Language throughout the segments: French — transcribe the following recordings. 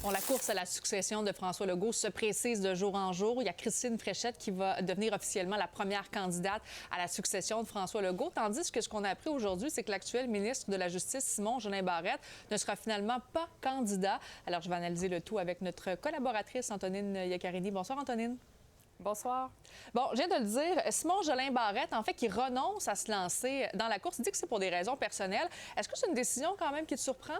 Bon, la course à la succession de François Legault se précise de jour en jour. Il y a Christine Fréchette qui va devenir officiellement la première candidate à la succession de François Legault, tandis que ce qu'on a appris aujourd'hui, c'est que l'actuel ministre de la Justice, Simon-Jolin Barrette, ne sera finalement pas candidat. Alors, je vais analyser le tout avec notre collaboratrice Antonine Iaccarini. Bonsoir, Antonine. Bonsoir. Bon, je viens de le dire, Simon-Jolin Barrette, en fait, qui renonce à se lancer dans la course, il dit que c'est pour des raisons personnelles. Est-ce que c'est une décision quand même qui te surprend?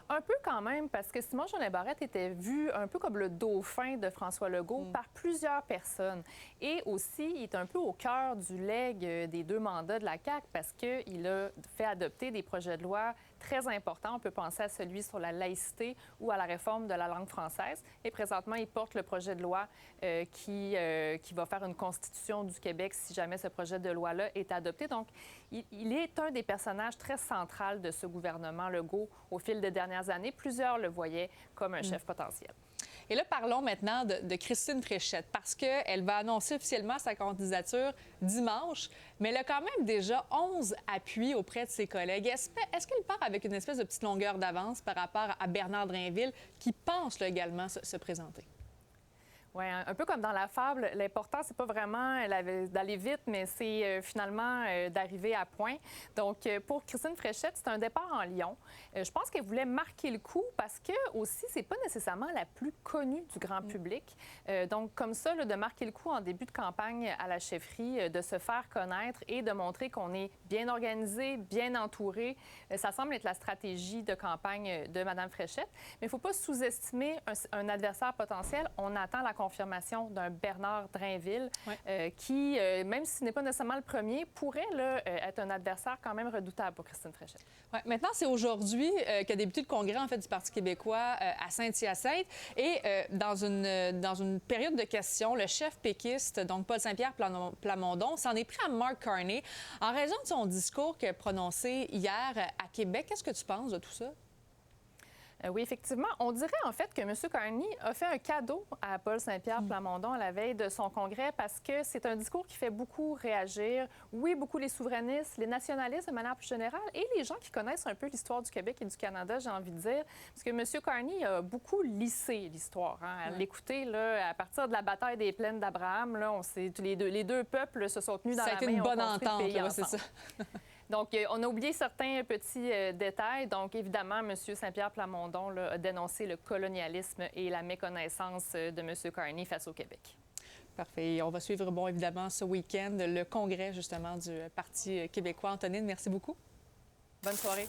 Un peu quand même, parce que Simon-Jolin Barrette était vu un peu comme le dauphin de François Legault par plusieurs personnes. Et aussi, il est un peu au cœur du legs des deux mandats de la CAQ parce qu'il a fait adopter des projets de loi très importants. On peut penser à celui sur la laïcité ou à la réforme de la langue française. Et présentement, il porte le projet de loi qui va faire une constitution du Québec si jamais ce projet de loi-là est adopté. Donc, il est un des personnages très centraux de ce gouvernement Legault au fil des dernières années. Plusieurs le voyaient comme un chef potentiel. Et là, parlons maintenant de Christine Fréchette, parce qu'elle va annoncer officiellement sa candidature dimanche, mais elle a quand même déjà 11 appuis auprès de ses collègues. Est-ce qu'elle part avec une espèce de petite longueur d'avance par rapport à Bernard Drainville, qui pense là, également se présenter? Oui, un peu comme dans la fable, l'important, c'est pas vraiment d'aller vite, mais c'est finalement d'arriver à point. Donc, pour Christine Fréchette, c'est un départ en Lyon. Je pense qu'elle voulait marquer le coup parce que, aussi, c'est pas nécessairement la plus connue du grand public. Donc, comme ça, là, de marquer le coup en début de campagne à la chefferie, de se faire connaître et de montrer qu'on est bien organisé, bien entouré, ça semble être la stratégie de campagne de Mme Fréchette. Mais il ne faut pas sous-estimer un adversaire potentiel. On attend la confirmation d'un Bernard Drainville qui, même si ce n'est pas nécessairement le premier, pourrait là, être un adversaire quand même redoutable pour Christine Fréchette. Ouais, maintenant, c'est aujourd'hui qu'a débuté le congrès en fait, du Parti québécois à Saint-Hyacinthe. Et dans une période de questions, le chef péquiste, donc Paul Saint-Pierre Plamondon, s'en est pris à Mark Carney en raison de son discours qu'il a prononcé hier à Québec. Qu'est-ce que tu penses de tout ça? Oui, effectivement. On dirait en fait que M. Carney a fait un cadeau à Paul Saint-Pierre Plamondon à la veille de son congrès parce que c'est un discours qui fait beaucoup réagir. Oui, beaucoup les souverainistes, les nationalistes de manière plus générale et les gens qui connaissent un peu l'histoire du Québec et du Canada, j'ai envie de dire. Parce que M. Carney a beaucoup lissé l'histoire. Hein. À l'écouter, là, à partir de la bataille des plaines d'Abraham, là, les deux peuples se sont tenus dans la main. Ça a été une bonne entente, c'est ça. Donc, on a oublié certains petits détails. Donc, évidemment, M. Saint-Pierre Plamondon là, a dénoncé le colonialisme et la méconnaissance de M. Carney face au Québec. Parfait. On va suivre, bon, évidemment, ce week-end, le congrès, justement, du Parti québécois. Antonine, merci beaucoup. Bonne soirée.